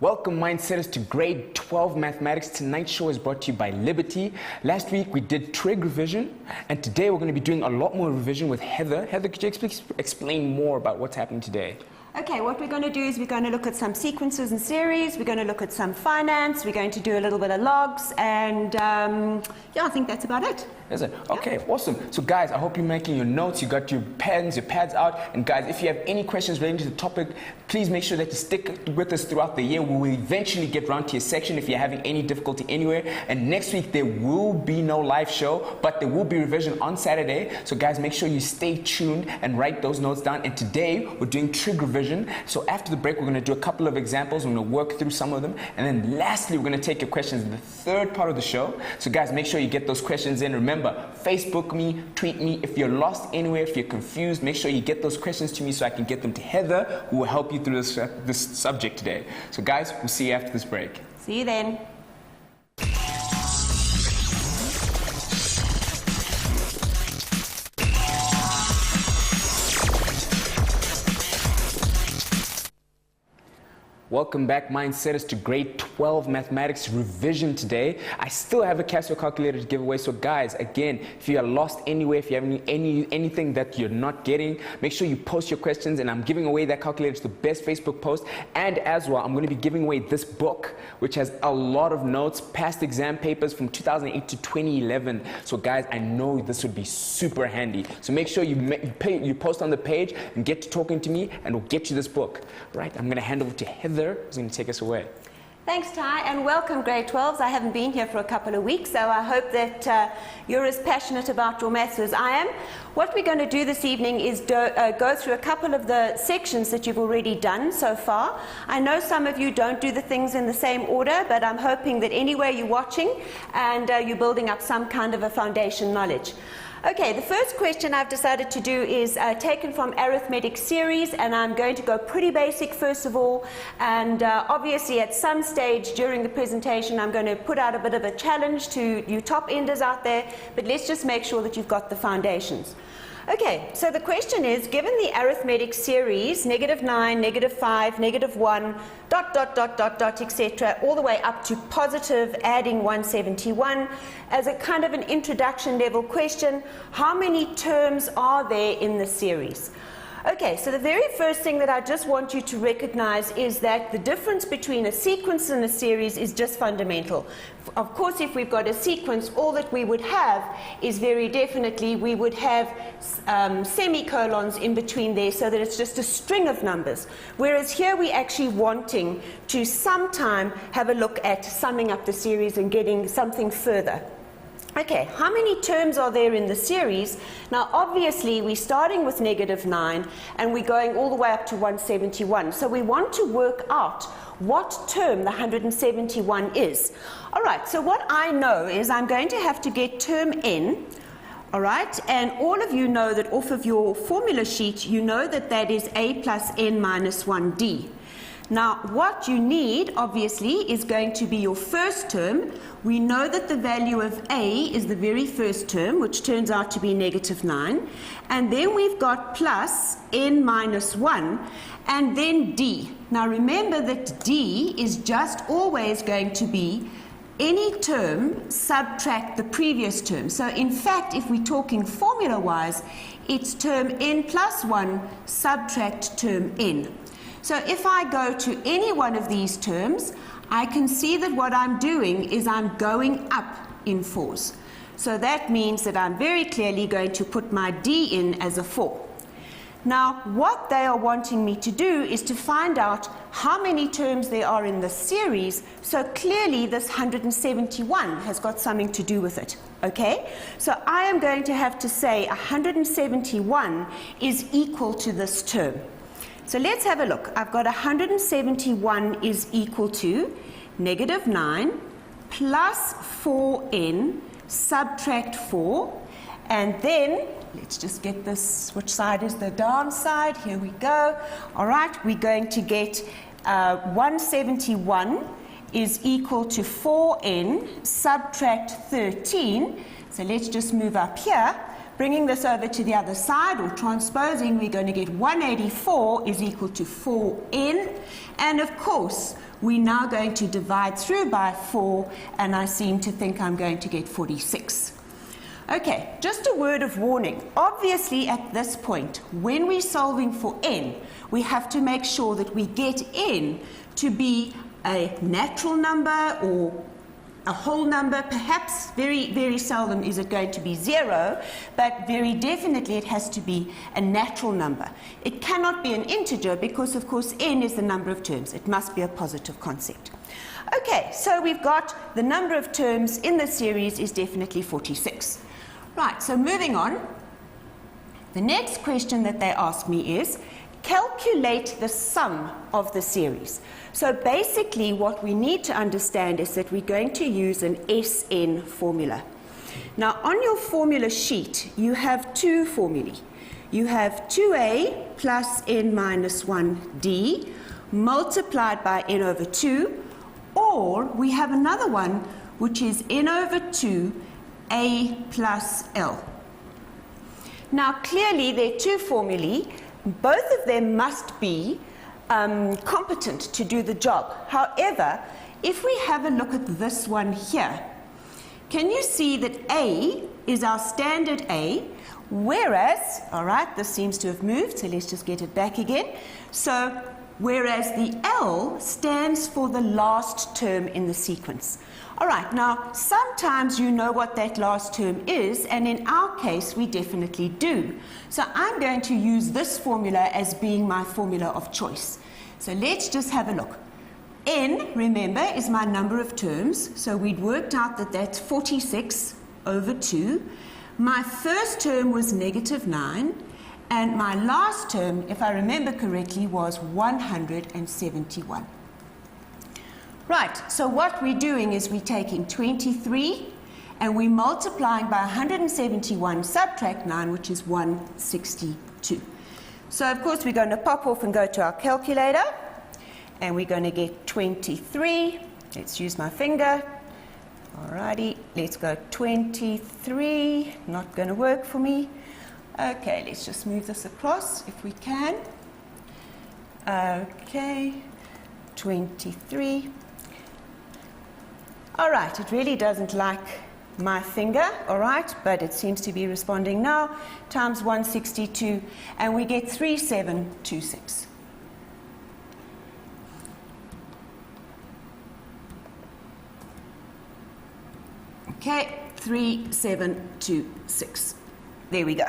Welcome, Mindsetters, to Grade 12 Mathematics. Tonight's show is brought to you by Liberty. Last week we did trig revision, and today we're going to be doing a lot more revision with Heather. Heather, could you explain more about what's happening today? Okay, what we're going to do is we're going to look at some sequences and series, we're going to look at some finance, we're going to do a little bit of logs, and yeah, I think that's about it. Is it? Okay, yeah. Awesome. So guys, I hope you're making your notes, you got your pens, your pads out, and guys, if you have any questions relating to the topic, please make sure that you stick with us throughout the year. We will eventually get round to your section if you're having any difficulty anywhere, and next week there will be no live show, but there will be revision on Saturday. So guys, make sure you stay tuned and write those notes down, and today we're doing trig revision. So after the break, we're going to do a couple of examples. We're going to work through some of them. And then lastly, we're going to take your questions in the third part of the show. So guys, make sure you get those questions in. Remember, Facebook me, tweet me. If you're lost anywhere, if you're confused, make sure you get those questions to me so I can get them to Heather, who will help you through this subject today. So guys, we'll see you after this break. See you then. Welcome back, Mindsetters, to Grade 12 Mathematics revision today. I still have a Casio calculator to give away. So guys, again, if you are lost anywhere, if you have anything that you're not getting, make sure you post your questions, and I'm giving away that calculator to the best Facebook post. And as well, I'm going to be giving away this book, which has a lot of notes, past exam papers from 2008 to 2011. So guys, I know this would be super handy. So make sure you post on the page and get to talking to me, and we'll get you this book. Right, I'm going to hand over to Heather, who's going to take us away. Thanks, Ty, and welcome, Grade 12s. I haven't been here for a couple of weeks, so I hope that you're as passionate about your maths as I am. What we're going to do this evening is go through a couple of the sections that you've already done so far. I know some of you don't do the things in the same order, but I'm hoping that anyway you're watching and you're building up some kind of a foundation knowledge. Okay, the first question I've decided to do is taken from arithmetic series, and I'm going to go pretty basic first of all, and obviously at some stage during the presentation I'm going to put out a bit of a challenge to you top enders out there, but let's just make sure that you've got the foundations. Okay, so the question is, given the arithmetic series, -9, -5, -1, ... etc., all the way up to positive adding 171, as a kind of an introduction level question, how many terms are there in the series? Okay, so the very first thing that I just want you to recognize is that the difference between a sequence and a series is just fundamental. Of course, if we've got a sequence, all that we would have is very definitely we would have semicolons in between there so that it's just a string of numbers. Whereas here we're actually wanting to sometime have a look at summing up the series and getting something further. Okay, how many terms are there in the series? Now obviously we're starting with -9 and we're going all the way up to 171. So we want to work out what term the 171 is. All right, so what I know is I'm going to have to get term n. All right, and all of you know that off of your formula sheet, you know that that is a plus n minus 1d. Now, what you need, obviously, is going to be your first term. We know that the value of a is the very first term, which turns out to be -9. And then we've got plus n minus 1, and then d. Now, remember that d is just always going to be any term subtract the previous term. So, in fact, if we're talking formula-wise, it's term n plus 1 subtract term n. So if I go to any one of these terms, I can see that what I'm doing is I'm going up in 4s. So that means that I'm very clearly going to put my d in as a 4. Now, what they are wanting me to do is to find out how many terms there are in the series, so clearly this 171 has got something to do with it, okay? So I am going to have to say 171 is equal to this term. So let's have a look. I've got 171 is equal to -9 plus 4n subtract 4, and then let's just get this, which side is the down side? Here we go. All right, we're going to get 171 is equal to 4n subtract 13. So let's just move up here. Bringing this over to the other side, or transposing, we're going to get 184 is equal to 4n. And of course, we're now going to divide through by 4, and I seem to think I'm going to get 46. Okay, just a word of warning. Obviously, at this point, when we're solving for n, we have to make sure that we get n to be a natural number or a whole number. Perhaps very, very seldom is it going to be 0, but very definitely it has to be a natural number. It cannot be an integer because, of course, n is the number of terms. It must be a positive concept. Okay, so we've got the number of terms in the series is definitely 46. Right, so moving on. The next question that they ask me is, calculate the sum of the series. So basically what we need to understand is that we're going to use an SN formula. Now on your formula sheet you have two formulae. You have 2a plus n minus 1d multiplied by n over 2, or we have another one which is n over 2 a plus l. Now clearly there are two formulae. Both of them must be competent to do the job. However, if we have a look at this one here, can you see that A is our standard A, whereas, all right, this seems to have moved, so let's just get it back again. So, whereas the L stands for the last term in the sequence. All right, now, sometimes you know what that last term is, and in our case, we definitely do. So I'm going to use this formula as being my formula of choice. So let's just have a look. N, remember, is my number of terms, so we'd worked out that that's 46 over 2. My first term was -9, and my last term, if I remember correctly, was 171. Right, so what we're doing is we're taking 23 and we're multiplying by 171, subtract 9, which is 162. So of course we're going to pop off and go to our calculator, and we're going to get 23. Let's use my finger. Alrighty, let's go 23. Not going to work for me. Okay, let's just move this across if we can. Okay, 23. All right, it really doesn't like my finger, all right, but it seems to be responding now, times 162, and we get 3726. Okay, 3726. There we go.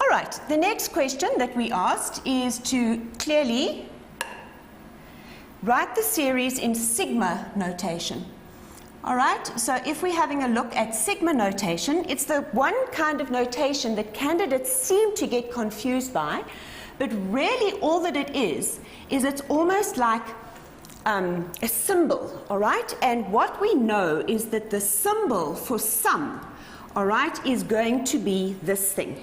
All right, the next question that we asked is to clearly write the series in sigma notation. All right, so if we're having a look at sigma notation, it's the one kind of notation that candidates seem to get confused by, but really all that it is it's almost like a symbol, all right? And what we know is that the symbol for sum, all right, is going to be this thing.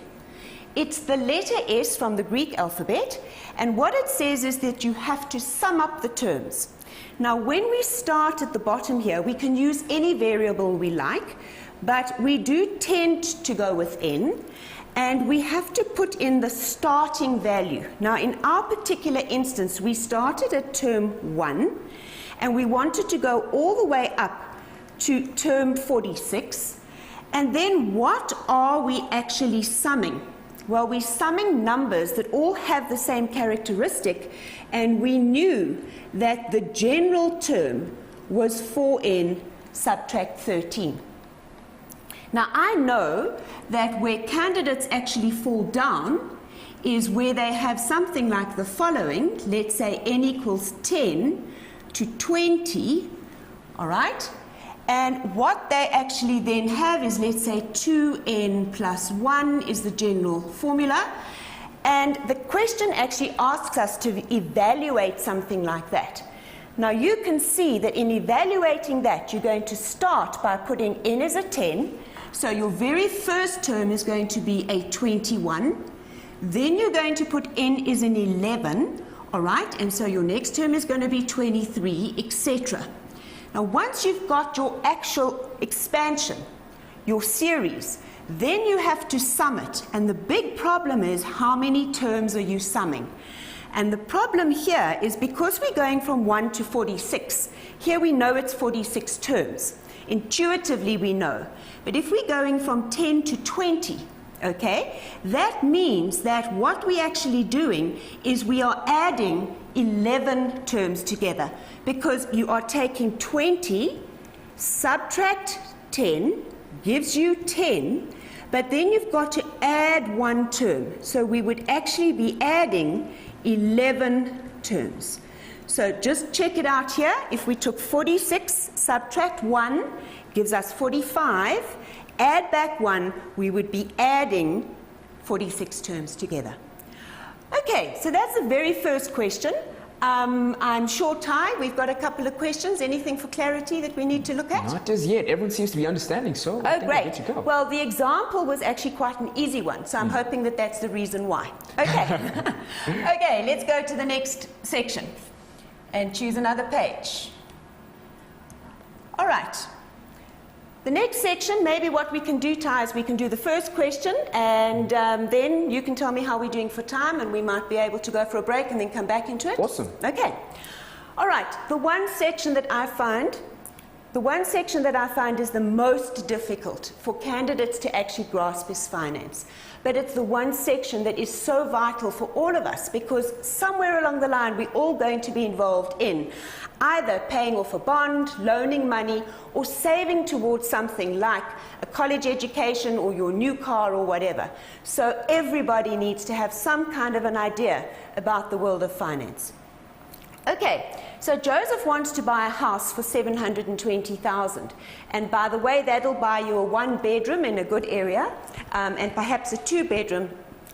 It's the letter S from the Greek alphabet, and what it says is that you have to sum up the terms. Now, when we start at the bottom here, we can use any variable we like, but we do tend to go with n, and we have to put in the starting value. Now, in our particular instance, we started at term 1, and we wanted to go all the way up to term 46, and then what are we actually summing? Well, we're summing numbers that all have the same characteristic, and we knew that the general term was 4n subtract 13. Now, I know that where candidates actually fall down is where they have something like the following. Let's say n equals 10 to 20, all right? And what they actually then have is, let's say, 2n plus 1 is the general formula. And the question actually asks us to evaluate something like that. Now, you can see that in evaluating that, you're going to start by putting n as a 10. So your very first term is going to be a 21. Then you're going to put n is an 11, all right? And so your next term is going to be 23, etc. Now, once you've got your actual expansion, your series, then you have to sum it. And the big problem is, how many terms are you summing? And the problem here is because we're going from 1 to 46, here we know it's 46 terms. Intuitively we know. But if we're going from 10 to 20, okay, that means that what we're actually doing is we are adding 11 terms together, because you are taking 20, subtract 10, gives you 10, but then you've got to add one term. So we would actually be adding 11 terms. So just check it out here. If we took 46, subtract 1, gives us 45, add back 1, we would be adding 46 terms together. Okay, so that's the very first question. I'm sure, Ty, we've got a couple of questions. Anything for clarity that we need to look at? Not as yet. Everyone seems to be understanding, so I think we're good to go. Well, the example was actually quite an easy one, so I'm hoping that that's the reason why. Okay. Okay, let's go to the next section and choose another page. All right. The next section, maybe what we can do, Ty, is we can do the first question, and then you can tell me how we're doing for time, and we might be able to go for a break and then come back into it. Awesome. Okay. All right. The one section that I find is the most difficult for candidates to actually grasp is finance. But it's the one section that is so vital for all of us, because somewhere along the line we're all going to be involved in either paying off a bond, loaning money, or saving towards something like a college education or your new car or whatever. So everybody needs to have some kind of an idea about the world of finance. Okay, so Joseph wants to buy a house for $720,000, and by the way, that'll buy you a 1-bedroom in a good area, and perhaps a 2-bedroom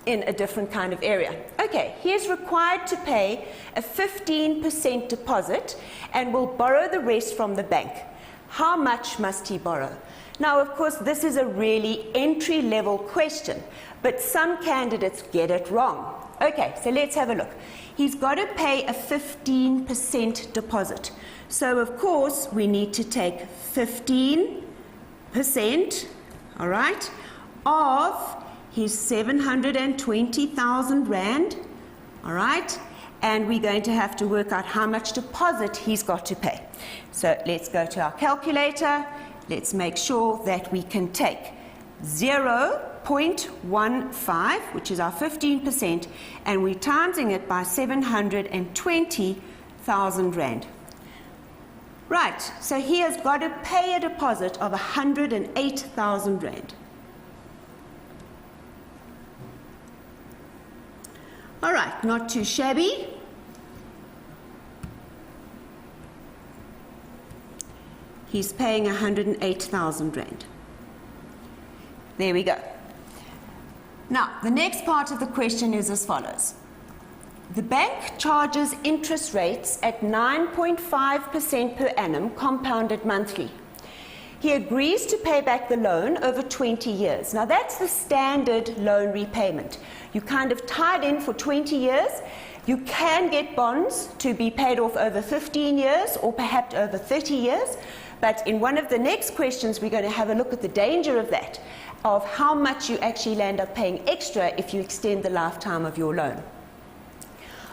in a different kind of area. Okay, he is required to pay a 15% deposit and will borrow the rest from the bank. How much must he borrow? Now, of course, this is a really entry-level question, but some candidates get it wrong. Okay, so let's have a look. He's got to pay a 15% deposit. So, of course, we need to take 15%, all right, of his 720,000 Rand, all right, and we're going to have to work out how much deposit he's got to pay. So let's go to our calculator. Let's make sure that we can take 0.15, which is our 15%, and we're timesing it by 720,000 Rand. Right, so he has got to pay a deposit of 108,000 Rand. All right, not too shabby. He's paying 108,000 Rand. There we go. Now, the next part of the question is as follows. The bank charges interest rates at 9.5% per annum, compounded monthly. He agrees to pay back the loan over 20 years. Now, that's the standard loan repayment. You kind of tied in for 20 years. You can get bonds to be paid off over 15 years or perhaps over 30 years. But in one of the next questions, we're going to have a look at the danger of that, of how much you actually end up paying extra if you extend the lifetime of your loan.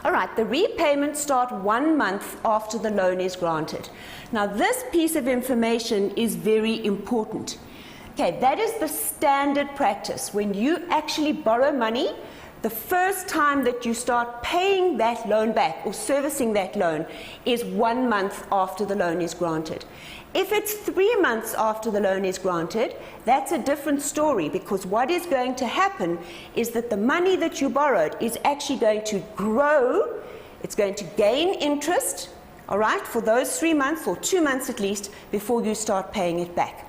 All right, the repayments start 1 month after the loan is granted. Now, this piece of information is very important. Okay, that is the standard practice. When you actually borrow money, the first time that you start paying that loan back or servicing that loan is 1 month after the loan is granted. If it's 3 months after the loan is granted, that's a different story, because what is going to happen is that the money that you borrowed is actually going to grow. It's going to gain interest, all right, for those 3 months or 2 months at least before you start paying it back.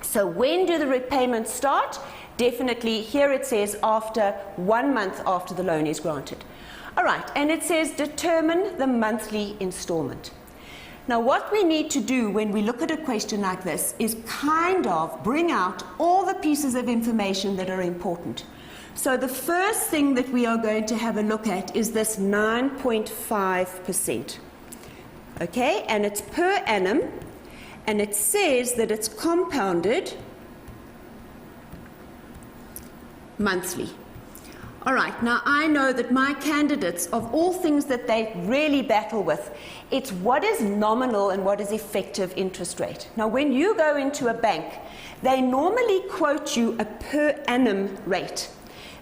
So when do the repayments start? Definitely, here it says after 1 month after the loan is granted. All right, and it says determine the monthly installment. Now, what we need to do when we look at a question like this is kind of bring out all the pieces of information that are important. So the first thing that we are going to have a look at is this 9.5%. Okay, and it's per annum, and it says that it's compounded monthly. All right, now I know that my candidates, of all things that they really battle with, it's what is nominal and what is effective interest rate. Now, when you go into a bank, they normally quote you a per annum rate,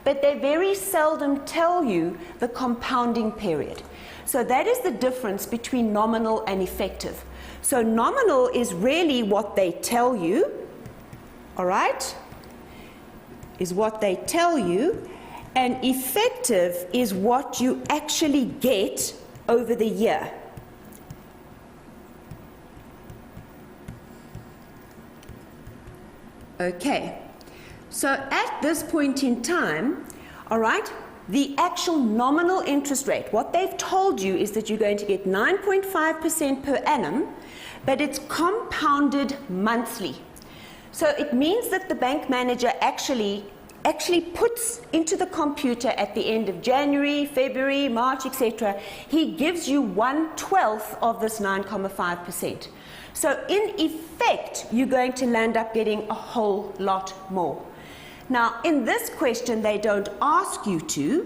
but they very seldom tell you the compounding period. So that is the difference between nominal and effective. So nominal is really what they tell you, all right, is what they tell you, and effective is what you actually get over the year. Okay, so at this point in time, all right, the actual nominal interest rate, what they've told you is that you're going to get 9.5% per annum, but it's compounded monthly. So it means that the bank manager actually puts into the computer at the end of January, February, March, etc., he gives you 1/12 of this 9.5%. So in effect, you're going to land up getting a whole lot more. Now, in this question, they don't ask you to,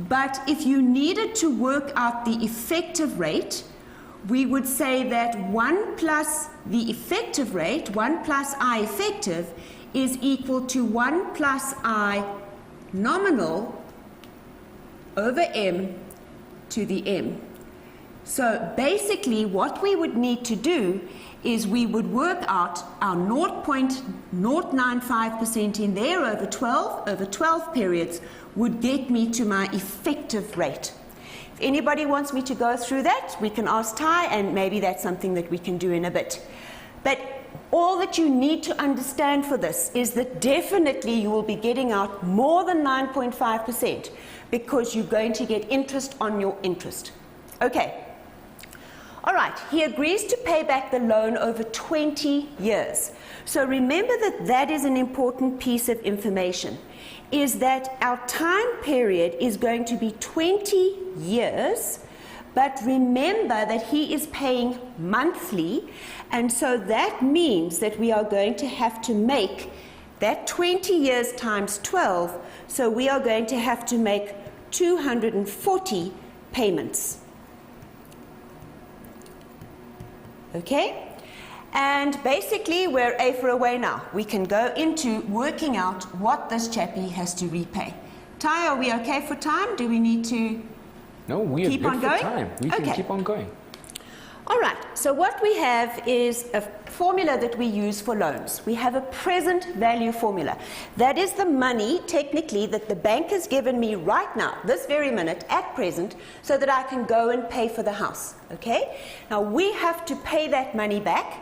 but if you needed to work out the effective rate, we would say that 1 plus the effective rate, 1 plus I effective, is equal to 1 plus I nominal over M to the M. So basically what we would need to do is we would work out our 0.095% in there over 12 periods would get me to my effective rate. If anybody wants me to go through that, we can ask Ty, and maybe that's something that we can do in a bit. But all that you need to understand for this is that definitely you will be getting out more than 9.5% because you're going to get interest on your interest. Okay. All right, he agrees to pay back the loan over 20 years. So remember that that is an important piece of information, is that our time period is going to be 20 years, but remember that he is paying monthly, and so that means that we are going to have to make that 20 years times 12, so we are going to have to make 240 payments. Okay? And basically, we're A for away now. We can go into working out what this chappie has to repay. Ty, are we okay for time? Do we need to No, we are keep good on for going? time. We can keep on going. All right, so what we have is a formula that we use for loans. We have a present value formula. That is the money, technically, that the bank has given me right now, this very minute, at present, so that I can go and pay for the house, okay? Now, we have to pay that money back,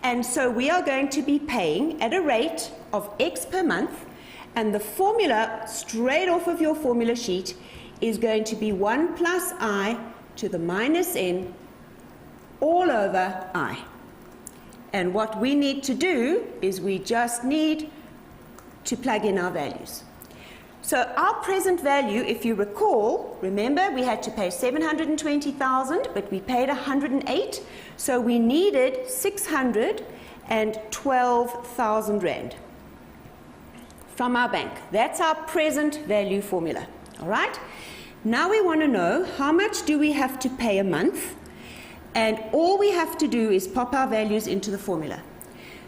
and so we are going to be paying at a rate of X per month, and the formula, straight off of your formula sheet, is going to be 1 plus I to the minus N all over I. And what we need to do is we just need to plug in our values. So our present value, if you recall, remember we had to pay 720,000, but we paid 108, so we needed 612,000 Rand from our bank. That's our present value formula, all right? Now we want to know how much do we have to pay a month, and all we have to do is pop our values into the formula.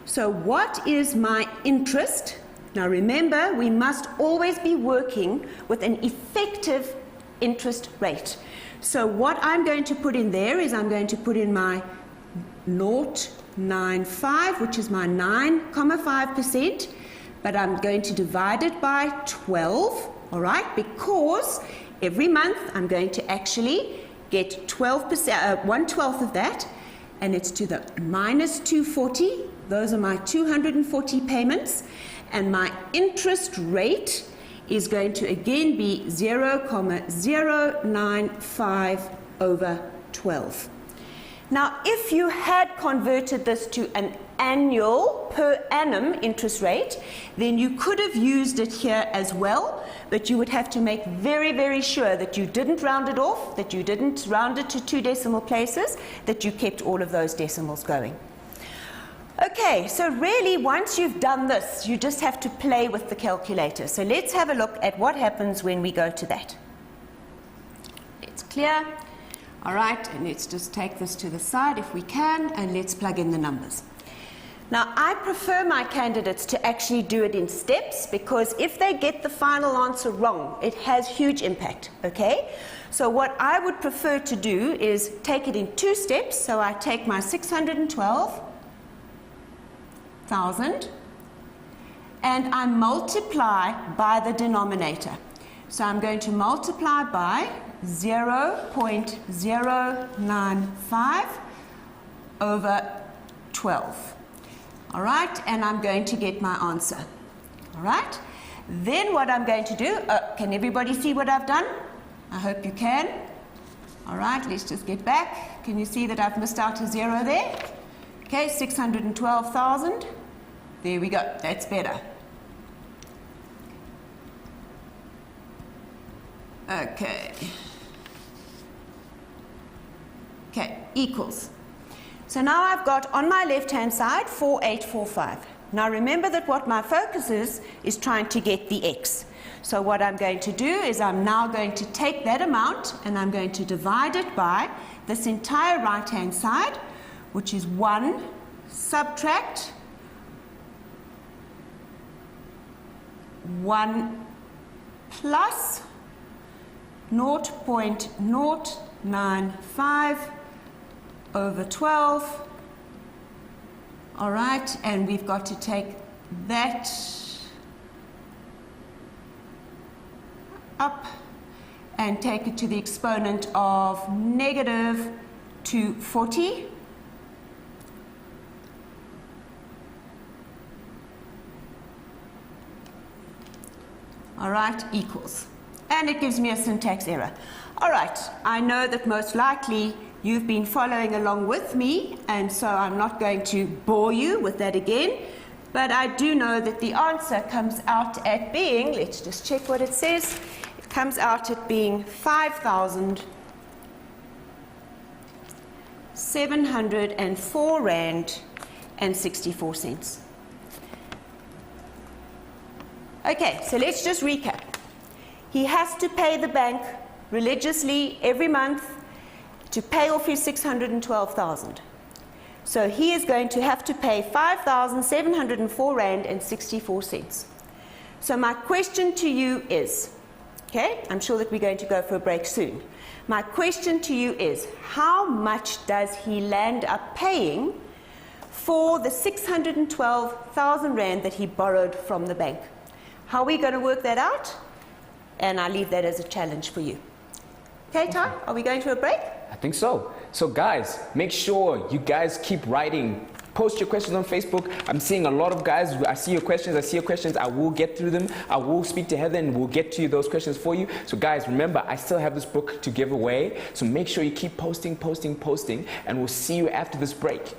So what is my interest? Now remember, we must always be working with an effective interest rate. So what I'm going to put in there is I'm going to put in my 0.95, which is my 9.5%, but I'm going to divide it by 12, all right, because every month I'm going to actually get 12%, 1/12 of that, and it's to the minus 240. Those are my 240 payments, and my interest rate is going to again be 0.095 over 12. Now, if you had converted this to an annual per annum interest rate, then you could have used it here as well, but you would have to make very, very sure that you didn't round it off, that you didn't round it to 2 decimal places, that you kept all of those decimals going. Okay, so really once you've done this, you just have to play with the calculator. So let's have a look at what happens when we go to that. It's clear. All right, and let's just take this to the side if we can, and let's plug in the numbers. Now, I prefer my candidates to actually do it in steps, because if they get the final answer wrong, it has huge impact, okay? So what I would prefer to do is take it in 2 steps. So I take my 612,000 and I multiply by the denominator. So I'm going to multiply by 0.095 over 12. All right, and I'm going to get my answer. All right, then what I'm going to do, can everybody see what I've done? I hope you can. All right, let's just get back. Can you see that I've missed out a 0 there? Okay, 612,000. There we go, that's better. Okay. Okay, equals. So now I've got on my left-hand side 4845. Now remember that what my focus is trying to get the x. So what I'm going to do is I'm now going to take that amount and I'm going to divide it by this entire right-hand side, which is 1 subtract 1 plus 0.095 over 12. All right, and we've got to take that up and take it to the exponent of -240. All right, equals. And it gives me a syntax error. All right, I know that most likely you've been following along with me, and so I'm not going to bore you with that again, but I do know that the answer comes out at being, let's just check what it says, it comes out at being 5,704 Rand and 64 cents. Okay, so let's just recap. He has to pay the bank religiously every month to pay off his 612,000. So he is going to have to pay 5,704 Rand and 64 cents. So my question to you is, okay, I'm sure that we're going to go for a break soon. My question to you is, how much does he land up paying for the 612,000 Rand that he borrowed from the bank? How are we going to work that out? And I leave that as a challenge for you. Okay, Ty, are we going to a break? I think so. So guys, make sure you guys keep writing. Post your questions on Facebook. I'm seeing a lot of guys. I see your questions. I will get through them. I will speak to Heather and we'll get to you those questions for you. So guys, remember, I still have this book to give away. So make sure you keep posting, and we'll see you after this break.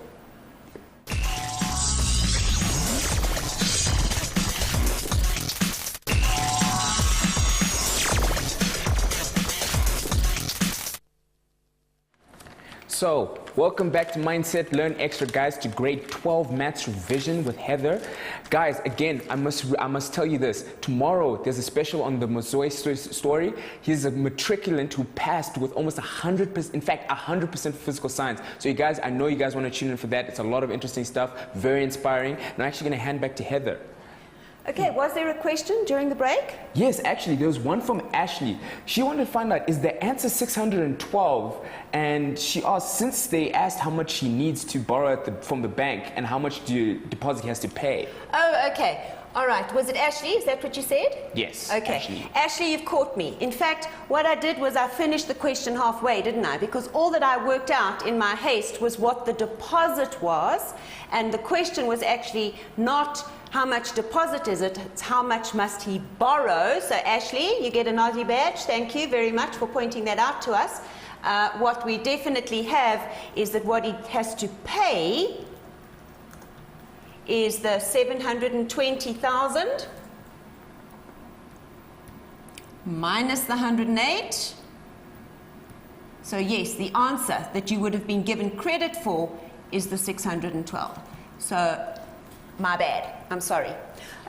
So, welcome back to Mindset Learn Extra, guys, to grade 12 maths revision with Heather. Guys, again, I must tell you this. Tomorrow, there's a special on the Mozoe story. He's a matriculant who passed with almost 100%, in fact, 100% physical science. So you guys, I know you guys want to tune in for that. It's a lot of interesting stuff, very inspiring. And I'm actually going to hand back to Heather. Okay, was there a question during the break? Yes, actually, there was one from Ashley. She wanted to find out, is the answer 612? And she asked, since they asked how much she needs to borrow from the bank and how much deposit he has to pay. Oh, okay. All right. Was it Ashley? Is that what you said? Yes, okay. Ashley. Ashley, you've caught me. In fact, what I did was I finished the question halfway, didn't I? Because all that I worked out in my haste was what the deposit was, and the question was actually not how much deposit is it, it's how much must he borrow. So Ashley, you get an Aussie badge. Thank you very much for pointing that out to us. What we definitely have is that what he has to pay is the 720,000 minus the 108. So yes, the answer that you would have been given credit for is the 612. So, my bad. I'm sorry.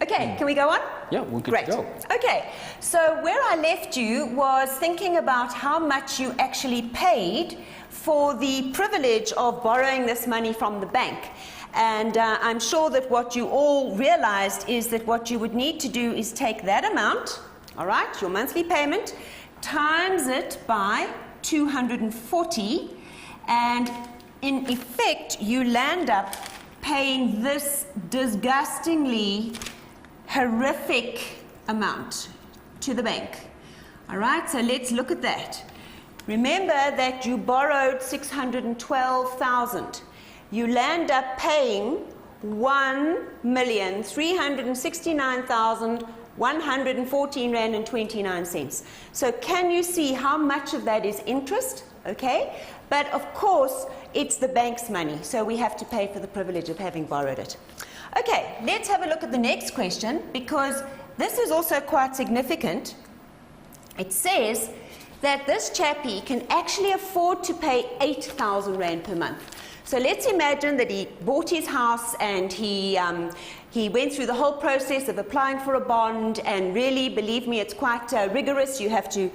Okay, can we go on? Yeah, we're good Great. to go. Okay, so where I left you was thinking about how much you actually paid for the privilege of borrowing this money from the bank. And I'm sure that what you all realized is that what you would need to do is take that amount, all right, your monthly payment, times it by 240, and in effect, you land up paying this disgustingly horrific amount to the bank. All right, so let's look at that. Remember that you borrowed 612,000. You land up paying 1,369,114 rand and 29 cents. So can you see how much of that is interest? Okay, but of course it's the bank's money, so we have to pay for the privilege of having borrowed it. Okay, let's have a look at the next question, because this is also quite significant. It says that this chappie can actually afford to pay 8,000 rand per month. So let's imagine that he bought his house and he went through the whole process of applying for a bond, and really, believe me, it's quite rigorous. You have to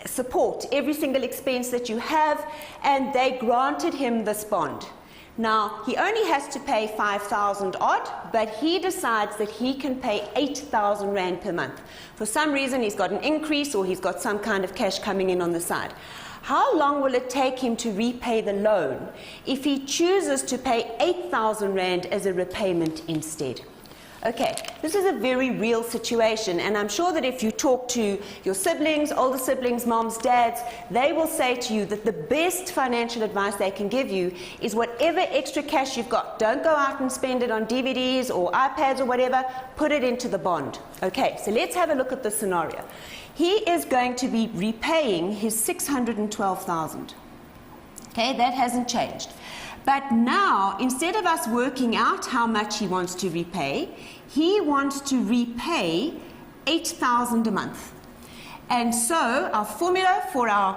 support every single expense that you have, and they granted him this bond. Now, he only has to pay 5,000 odd, but he decides that he can pay 8,000 rand per month. For some reason, he's got an increase or he's got some kind of cash coming in on the side. How long will it take him to repay the loan if he chooses to pay 8,000 rand as a repayment instead? Okay, this is a very real situation, and I'm sure that if you talk to your siblings, older siblings, moms, dads, they will say to you that the best financial advice they can give you is whatever extra cash you've got, don't go out and spend it on DVDs or iPads or whatever, put it into the bond. Okay, so let's have a look at the scenario. He is going to be repaying his 612,000. Okay, that hasn't changed. But now, instead of us working out how much he wants to repay, he wants to repay 8,000 a month. And so our formula for our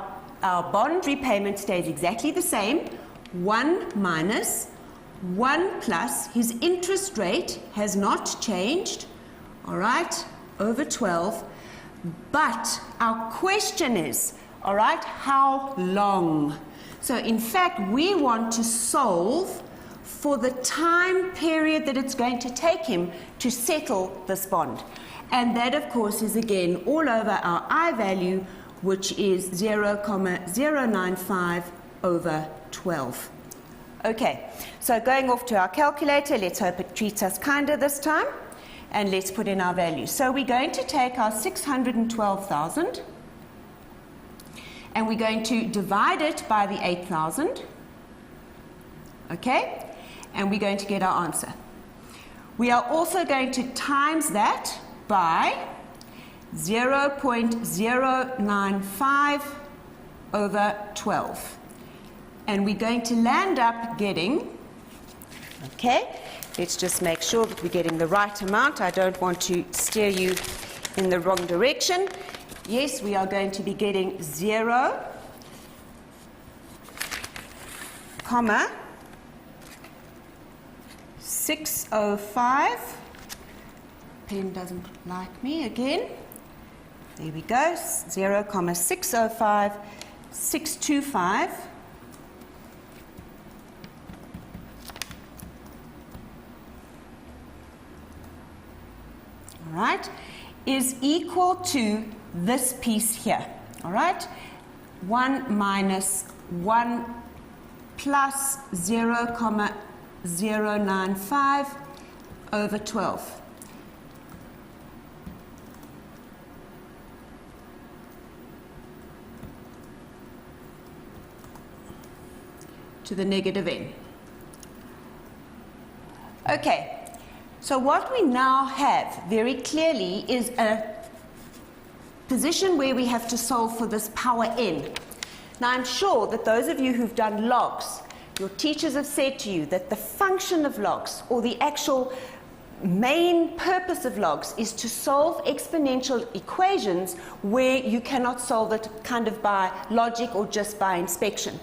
bond repayment stays exactly the same. 1 minus 1 plus, his interest rate has not changed, all right, over 12. But our question is, all right, how long? So in fact, we want to solve for the time period that it's going to take him to settle this bond. And that, of course, is again all over our I value, which is 0,095 over 12. Okay, so going off to our calculator, let's hope it treats us kinder this time. And let's put in our value. So we're going to take our 612,000 and we're going to divide it by the 8,000. Okay? And we're going to get our answer. We are also going to times that by 0.095 over 12. And we're going to land up getting, okay, let's just make sure that we're getting the right amount. I don't want to steer you in the wrong direction. Yes, we are going to be getting 0,605. Pen doesn't like me again. There we go. 0,605, 625. All right, is equal to this piece here. All right, 1 minus 1 plus 0,095 over 12. To the negative n. Okay. So what we now have very clearly is a position where we have to solve for this power n. Now I'm sure that those of you who've done logs, your teachers have said to you that the function of logs, or the actual main purpose of logs, is to solve exponential equations where you cannot solve it kind of by logic or just by inspection.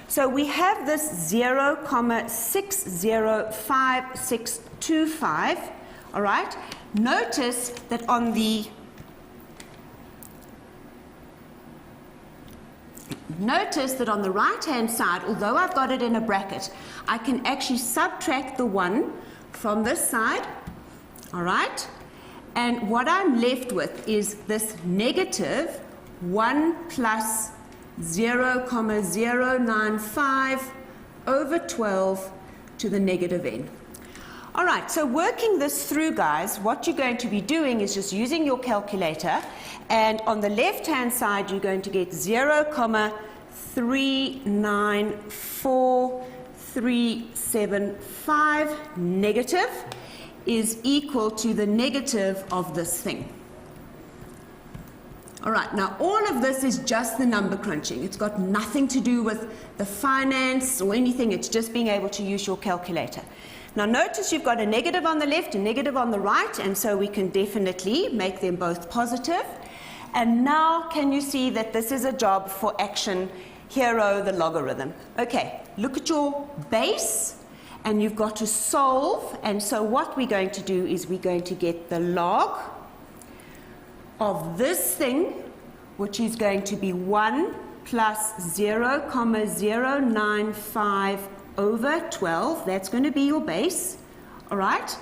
So we have this 0,605625, all right? Notice that on the right-hand side, although I've got it in a bracket, I can actually subtract the 1 from this side, all right? And what I'm left with is this negative 1 plus 0,095 over 12 to the negative n. All right, so working this through, guys, what you're going to be doing is just using your calculator, and on the left-hand side, you're going to get 0,394375 negative is equal to the negative of this thing. All right, now all of this is just the number crunching. It's got nothing to do with the finance or anything. It's just being able to use your calculator. Now notice you've got a negative on the left and negative on the right, and so we can definitely make them both positive. And now can you see that this is a job for action hero, the logarithm? Okay, look at your base, and you've got to solve. And so what we're going to do is we're going to get the log of this thing, which is going to be 1 plus 0,095 over 12. That's going to be your base, all right,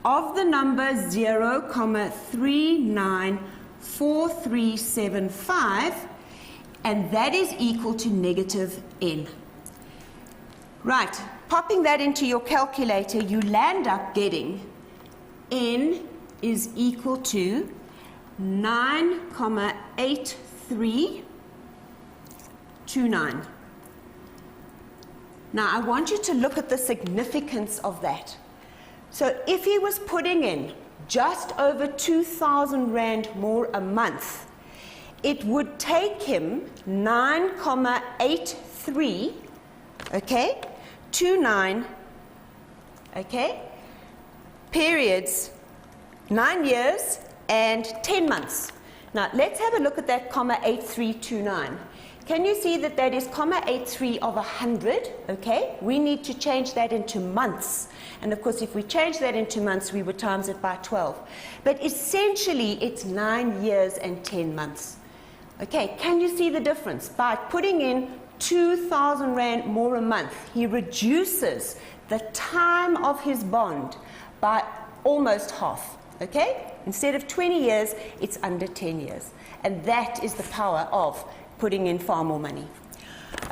of the number 0,394375, and that is equal to negative n. Right, popping that into your calculator, you land up getting n is equal to 9,8329. Now, I want you to look at the significance of that. So if he was putting in just over 2,000 Rand more a month, it would take him 9,83, okay, 29, okay, periods, 9 years and 10 months. Now, let's have a look at that 0,8329. Can you see that that is 0,83 of 100, okay? We need to change that into months. And of course, if we change that into months, we would times it by 12. But essentially, it's 9 years and 10 months. Okay, can you see the difference? By putting in 2,000 Rand more a month, he reduces the time of his bond by almost half, okay? Instead of 20 years, it's under 10 years. And that is the power of putting in far more money.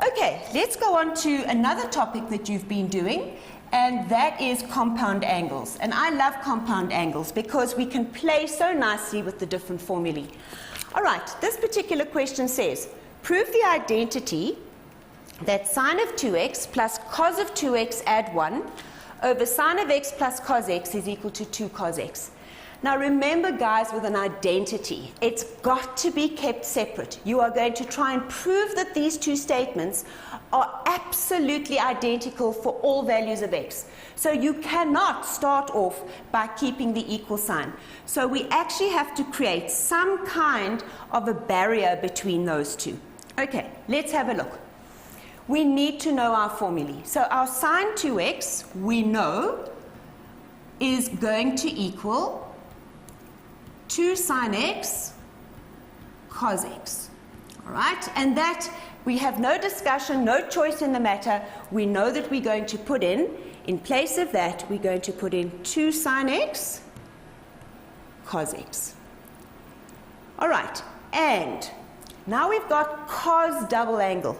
Okay, let's go on to another topic that you've been doing, and that is compound angles. And I love compound angles because we can play so nicely with the different formulae. All right, this particular question says, prove the identity that sine of 2x plus cos of 2x add 1 over sine of x plus cos x is equal to 2 cos x. Now remember, guys, with an identity, it's got to be kept separate. You are going to try and prove that these two statements are absolutely identical for all values of x. So you cannot start off by keeping the equal sign. So we actually have to create some kind of a barrier between those two. Okay, let's have a look. We need to know our formulae. So our sine 2x, we know, is going to equal 2 sine x cos x. All right, and that we have no discussion, no choice in the matter. We know that we're going to put in place of that, we're going to put in 2 sine x cos x. All right, and now we've got cos double angle.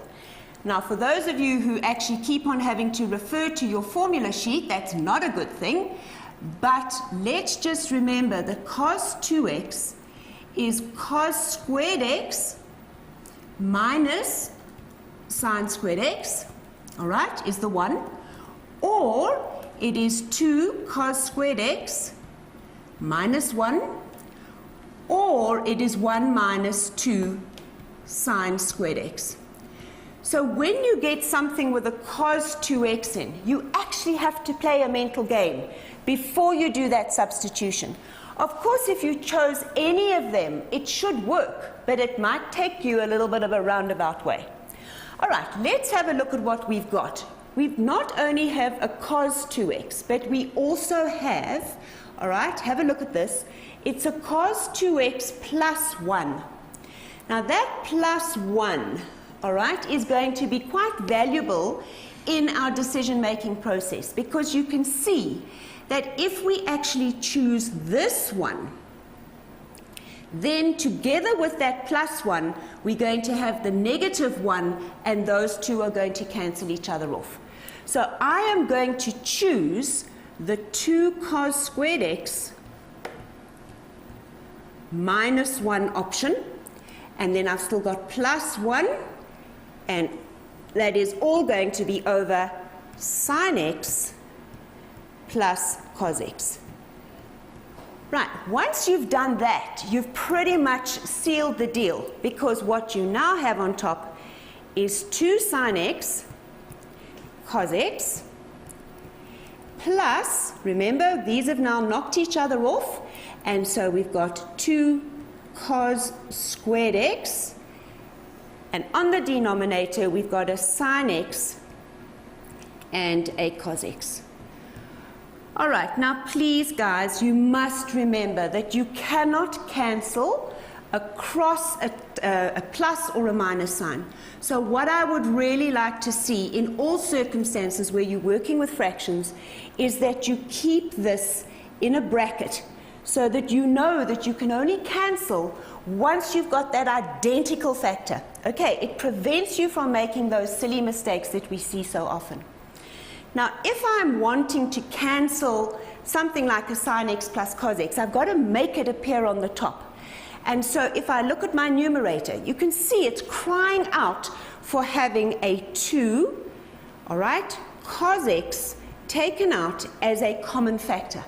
Now, for those of you who actually keep on having to refer to your formula sheet, that's not a good thing. But let's just remember that cos 2x is cos squared x minus sine squared x, all right, is the 1. Or it is 2 cos squared x minus 1. Or it is 1 minus 2 sine squared x. So when you get something with a cos 2x in, you actually have to play a mental game before you do that substitution. Of course, if you chose any of them, it should work, but it might take you a little bit of a roundabout way. All right, let's have a look at what we've got. We not only have a cos 2x, but we also have, all right, have a look at this. It's a cos 2x plus 1. Now that plus 1, all right, is going to be quite valuable in our decision-making process, because you can see that if we actually choose this one, then together with that plus 1, we're going to have the negative 1, and those two are going to cancel each other off. So I am going to choose the 2 cos squared x minus 1 option, and then I've still got plus 1, and that is all going to be over sin x plus cos x. Right, once you've done that, you've pretty much sealed the deal, because what you now have on top is 2 sin x cos x plus, remember, these have now knocked each other off, and so we've got 2 cos squared x, and on the denominator we've got a sin x and a cos x. All right, now please guys, you must remember that you cannot cancel across a plus or a minus sign. So what I would really like to see in all circumstances where you're working with fractions is that you keep this in a bracket, so that you know that you can only cancel once you've got that identical factor. Okay, it prevents you from making those silly mistakes that we see so often. Now, if I'm wanting to cancel something like a sin x plus cos x, I've got to make it appear on the top. And so if I look at my numerator, you can see it's crying out for having a 2, all right, cos x taken out as a common factor.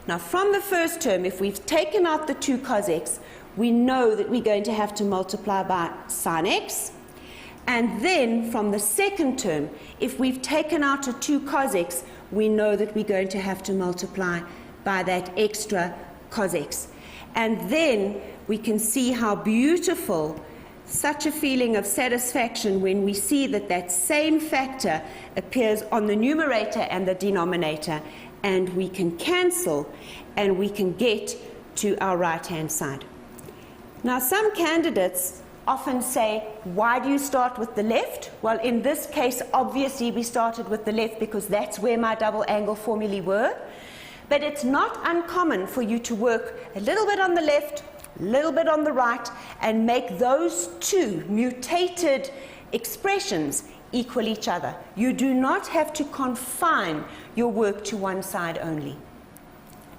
Now, from the first term, if we've taken out the 2 cos x, we know that we're going to have to multiply by sin x. And then from the second term, if we've taken out a 2 cos x, we know that we're going to have to multiply by that extra cos x. And then we can see how beautiful, such a feeling of satisfaction when we see that that same factor appears on the numerator and the denominator, and we can cancel and we can get to our right-hand side. Now, some candidates often say, why do you start with the left? Well, in this case, obviously we started with the left because that's where my double angle formulae were. But it's not uncommon for you to work a little bit on the left, a little bit on the right, and make those two mutated expressions equal each other. You do not have to confine your work to one side only.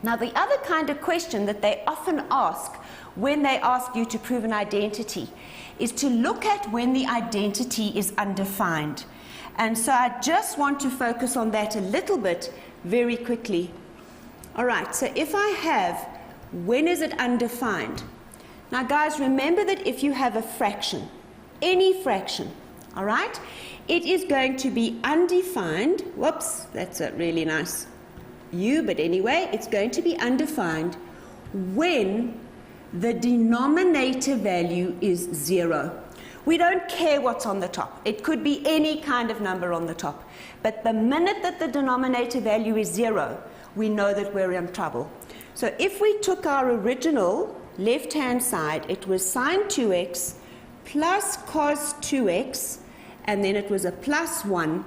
Now, the other kind of question that they often ask when they ask you to prove an identity is to look at when the identity is undefined. And so I just want to focus on that a little bit very quickly. All right, so if I have, when is it undefined? Now guys, remember that if you have a fraction, any fraction, all right, it is going to be undefined. Whoops, that's a really nice U, but anyway, it's going to be undefined when the denominator value is 0. We don't care what's on the top. It could be any kind of number on the top. But the minute that the denominator value is 0, we know that we're in trouble. So if we took our original left-hand side, it was sin 2x plus cos 2x, and then it was a plus 1,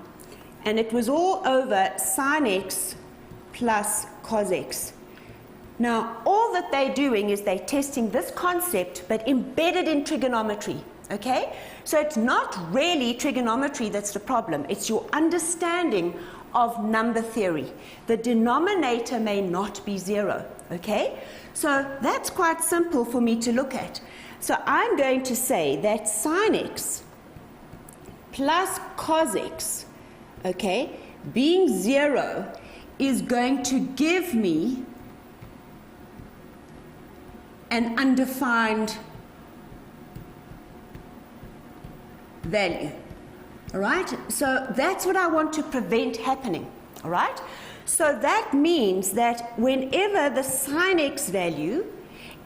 and it was all over sin x plus cos x. Now, all that they're doing is they're testing this concept, but embedded in trigonometry, okay? So it's not really trigonometry that's the problem. It's your understanding of number theory. The denominator may not be 0, okay? So that's quite simple for me to look at. So I'm going to say that sin x plus cos x, okay, being 0 is going to give me an undefined value. All right? So that's what I want to prevent happening. All right? So that means that whenever the sin x value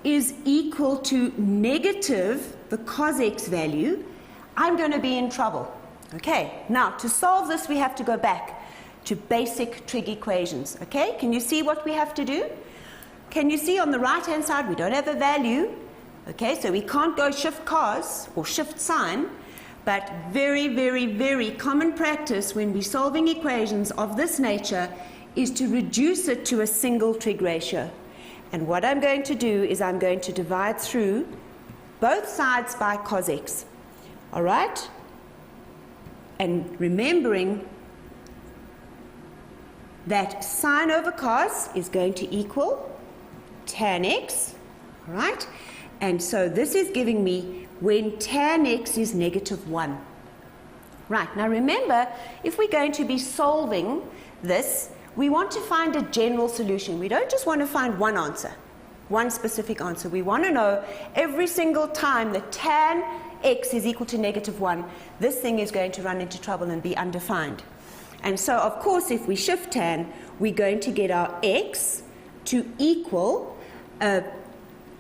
is equal to negative the cos x value, I'm going to be in trouble. Okay, now to solve this, we have to go back to basic trig equations. Okay, can you see what we have to do? Can you see on the right-hand side, we don't have a value. Okay, so we can't go shift cos or shift sign, but very, very, very common practice when we're solving equations of this nature is to reduce it to a single trig ratio. And what I'm going to do is I'm going to divide through both sides by cos x. All right? And remembering that sine over cos is going to equal tan x. All right? And so this is giving me when tan x is -1. Right, now remember, if we're going to be solving this, we want to find a general solution. We don't just want to find one answer, one specific answer. We want to know every single time that tan x is equal to -1, this thing is going to run into trouble and be undefined. And so, of course, if we shift tan, we're going to get our x to equal a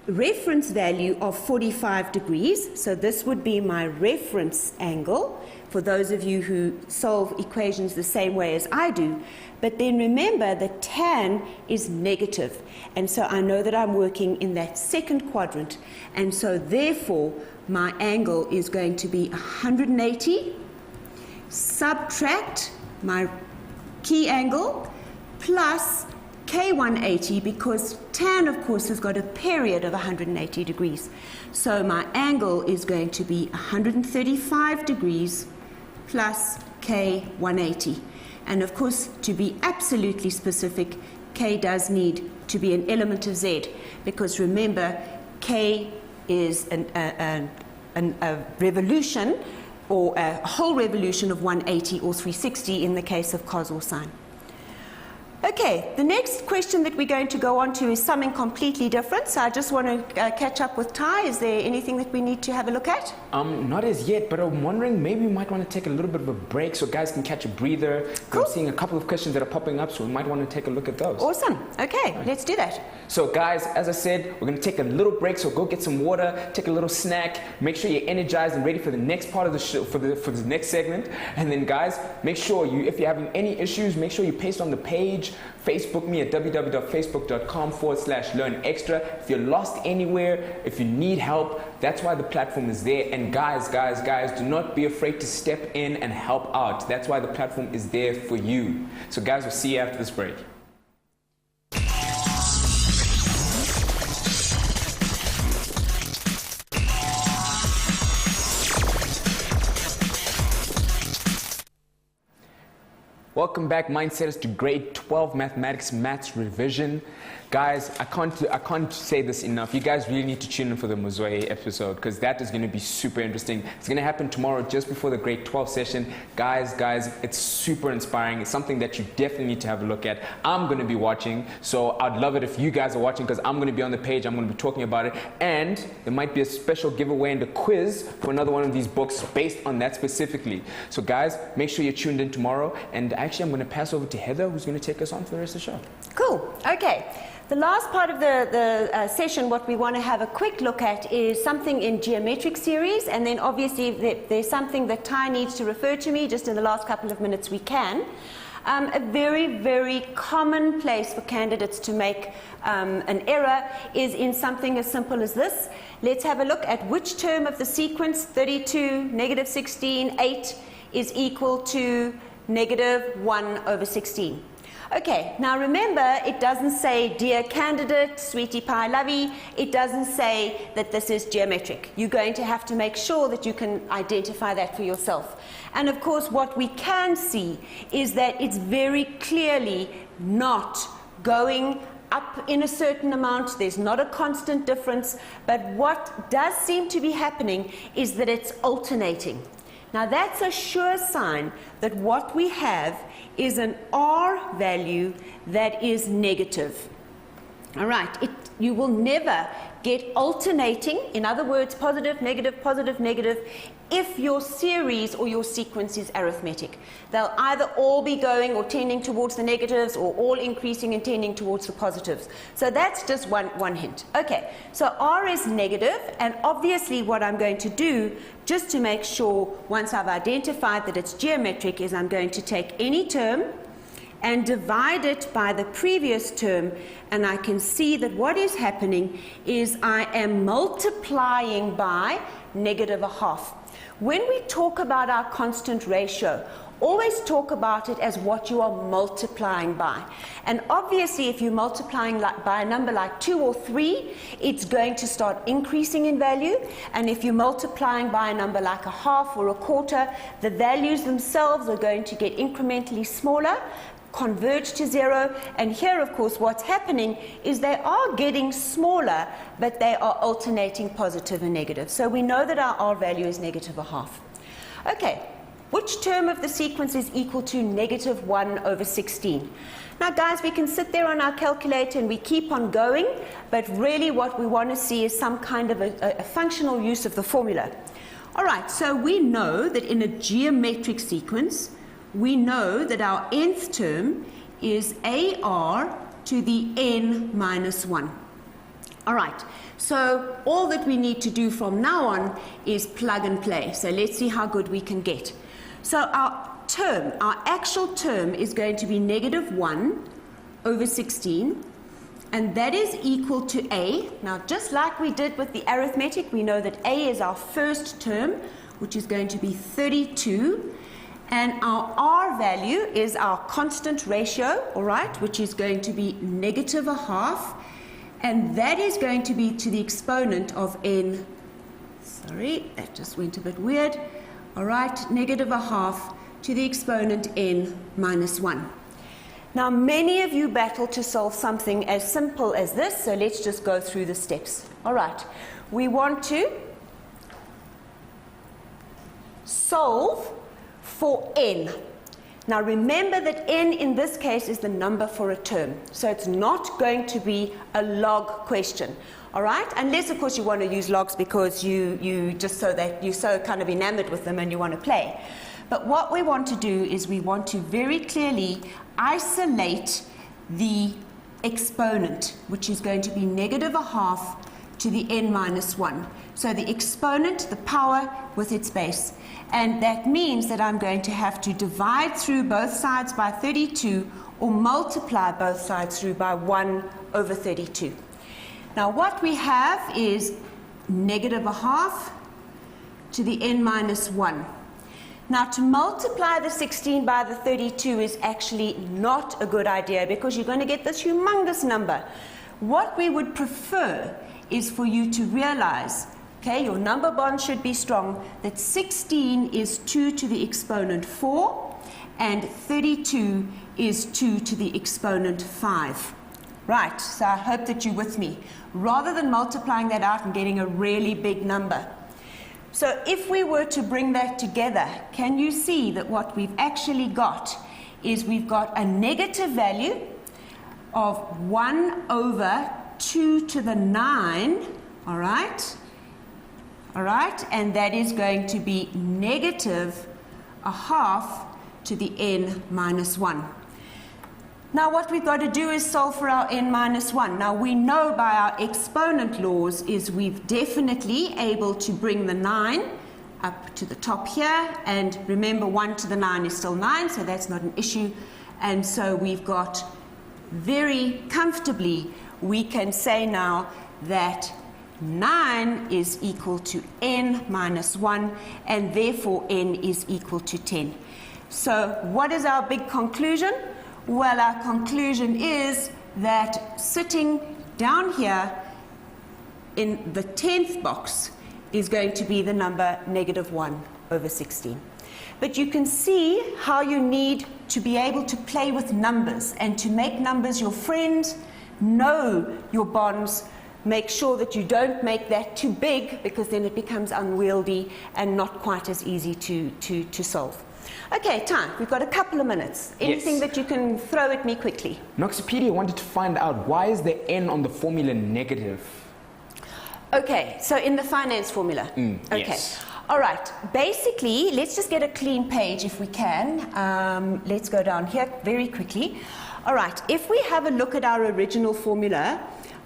reference value of 45 degrees. So this would be my reference angle for those of you who solve equations the same way as I do. But then remember that tan is negative, and so I know that I'm working in that second quadrant, and so therefore my angle is going to be 180, subtract my key angle, plus K180, because tan, of course, has got a period of 180 degrees. So my angle is going to be 135 degrees plus K180. And of course, to be absolutely specific, K does need to be an element of Z, because remember, K is a revolution, or a whole revolution of 180 or 360 in the case of cos or sine. Okay, the next question that we're going to go on to is something completely different. So I just want to catch up with Ty. Is there anything that we need to have a look at? Not as yet, but I'm wondering maybe we might want to take a little bit of a break so guys can catch a breather. Cool. I'm seeing a couple of questions that are popping up, so we might want to take a look at those. Awesome. Okay, let's do that. So guys, as I said, we're going to take a little break, so go get some water, take a little snack, make sure you're energized and ready for the next part of the show, for the next segment. And then guys, make sure if you're having any issues, make sure you paste on the page. Facebook me at www.facebook.com/learnextra. If you're lost anywhere, if you need help, that's why the platform is there. And guys, do not be afraid to step in and help out. That's why the platform is there for you. So guys, we'll see you after this break. Welcome back, Mindsetters, to grade 12 maths revision. Guys, I can't say this enough. You guys really need to tune in for the Mozoe episode, because that is going to be super interesting. It's going to happen tomorrow just before the grade 12 session. Guys, it's super inspiring. It's something that you definitely need to have a look at. I'm going to be watching, so I'd love it if you guys are watching, because I'm going to be on the page. I'm going to be talking about it, and there might be a special giveaway and a quiz for another one of these books based on that specifically. So guys, make sure you're tuned in tomorrow, and actually I'm going to pass over to Heather, who's going to take us on for the rest of the show. Cool. Okay. The last part of the session, what we want to have a quick look at is something in geometric series, and then obviously there's something that Ty needs to refer to me just in the last couple of minutes we can. A very, very common place for candidates to make an error is in something as simple as this. Let's have a look at which term of the sequence, 32, -16, 8, is equal to -1/16. Okay, now remember, it doesn't say, dear candidate, sweetie pie lovey. It doesn't say that this is geometric. You're going to have to make sure that you can identify that for yourself. And of course, what we can see is that it's very clearly not going up in a certain amount. There's not a constant difference, but what does seem to be happening is that it's alternating. Now that's a sure sign that what we have is an R value that is negative. All right, you will never get alternating, in other words, positive, negative, if your series or your sequence is arithmetic. They'll either all be going or tending towards the negatives, or all increasing and tending towards the positives. So that's just one hint. Okay, so R is negative, and obviously what I'm going to do, just to make sure, once I've identified that it's geometric, is I'm going to take any term and divide it by the previous term, and I can see that what is happening is I am multiplying by -1/2. When we talk about our constant ratio, always talk about it as what you are multiplying by. And obviously, if you're multiplying by a number like 2 or 3, it's going to start increasing in value. And if you're multiplying by a number like 1/2 or 1/4, the values themselves are going to get incrementally smaller, converge to 0, and here of course what's happening is they are getting smaller, but they are alternating positive and negative. So we know that our R value is -1/2. Okay, which term of the sequence is equal to -1/16? Now guys, we can sit there on our calculator and we keep on going, but really what we want to see is some kind of a functional use of the formula. All right, so we know that in a geometric sequence, we know that our nth term is AR to the n minus 1. All right, so all that we need to do from now on is plug and play. So let's see how good we can get. So our term, our actual term, is going to be -1/16, and that is equal to A. Now, just like we did with the arithmetic, we know that A is our first term, which is going to be 32. And our R value is our constant ratio, all right, which is going to be -1/2, and that is going to be to the exponent of n, sorry, that just went a bit weird, all right, -1/2 to the exponent n minus 1. Now, many of you battle to solve something as simple as this, so let's just go through the steps. All right, we want to solve for n. Now remember that n in this case is the number for a term, so it's not going to be a log question, all right? Unless of course you want to use logs because you just so that you're so kind of enamored with them and you want to play. But what we want to do is we want to very clearly isolate the exponent, which is going to be -1/2 to the n minus 1. So the exponent, the power with its base. And that means that I'm going to have to divide through both sides by 32 or multiply both sides through by 1/32. Now what we have is -1/2 to the n minus 1. Now to multiply the 16 by the 32 is actually not a good idea because you're going to get this humongous number. What we would prefer is for you to realize, okay, your number bond should be strong, that 16 is 2 to the exponent 4 and 32 is 2 to the exponent 5. Right, so I hope that you're with me. Rather than multiplying that out and getting a really big number. So if we were to bring that together, can you see that what we've actually got is we've got a negative value of 1/2 to the 9, all right? All right, and that is going to be -1/2 to the n minus 1. Now what we've got to do is solve for our n minus 1. Now we know by our exponent laws is we've definitely able to bring the 9 up to the top here, and remember 1 to the 9 is still 9, so that's not an issue. And so we've got very comfortably, we can say now that 9 is equal to n minus 1, and therefore n is equal to 10. So what is our big conclusion? Well, our conclusion is that sitting down here in the 10th box is going to be the number -1/16. But you can see how you need to be able to play with numbers and to make numbers your friend, know your bonds, make sure that you don't make that too big because then it becomes unwieldy and not quite as easy to solve. Okay, time. We've got a couple of minutes. Anything that you can throw at me quickly? Noxopedia wanted to find out why is the n on the formula negative? Okay, so in the finance formula. Okay. Yes. All right, basically, let's just get a clean page if we can. Let's go down here very quickly. All right, if we have a look at our original formula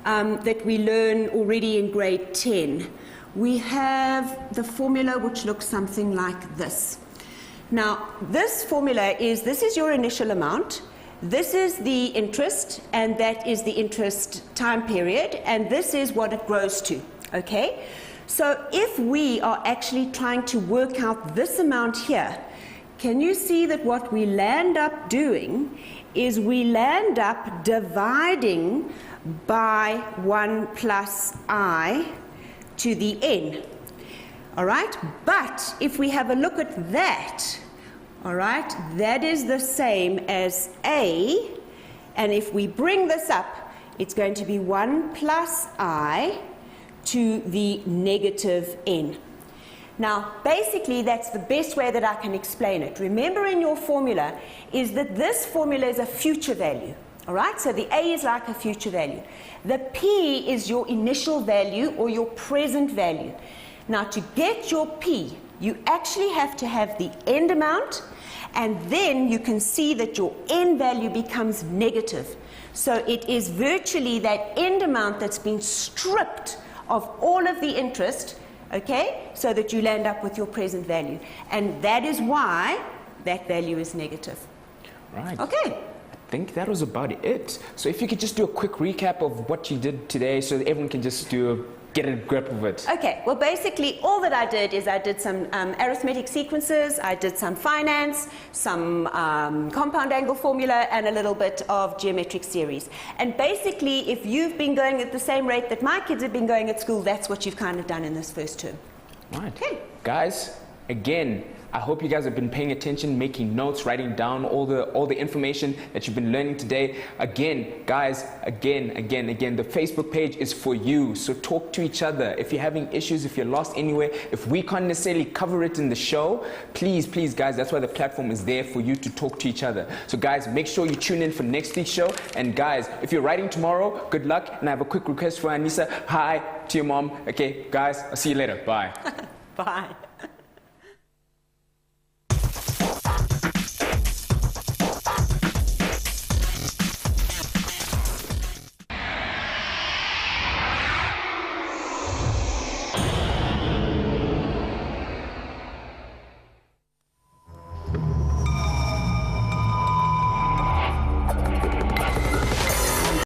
that we learn already in grade 10, we have the formula which looks something like this. Now, this formula is, this is your initial amount, this is the interest, and that is the interest time period, and this is what it grows to, okay? So if we are actually trying to work out this amount here, can you see that what we land up doing is we land up dividing by 1 plus I to the n, all right? But if we have a look at that, all right, that is the same as A, and if we bring this up, it's going to be 1 plus I to the negative n. Now, basically, that's the best way that I can explain it. Remember in your formula is that this formula is a future value, all right? So the A is like a future value. The P is your initial value or your present value. Now, to get your P, you actually have to have the end amount, and then you can see that your n value becomes negative. So it is virtually that end amount that's been stripped of all of the interest, okay, so that you land up with your present value. And that is why that value is negative. Right. Okay. I think that was about it. So if you could just do a quick recap of what you did today so that everyone can just get a grip of it. Okay, well basically all that I did is I did some arithmetic sequences, I did some finance, some compound angle formula, and a little bit of geometric series. And basically if you've been going at the same rate that my kids have been going at school, that's what you've kind of done in this first term. Right. Okay. Guys, again, I hope you guys have been paying attention, making notes, writing down all the information that you've been learning today. Again, guys, again, the Facebook page is for you. So talk to each other. If you're having issues, if you're lost anywhere, if we can't necessarily cover it in the show, please, guys, that's why the platform is there for you to talk to each other. So guys, make sure you tune in for next week's show. And guys, if you're writing tomorrow, good luck. And I have a quick request for Anissa. Hi to your mom. Okay, guys, I'll see you later. Bye. Bye.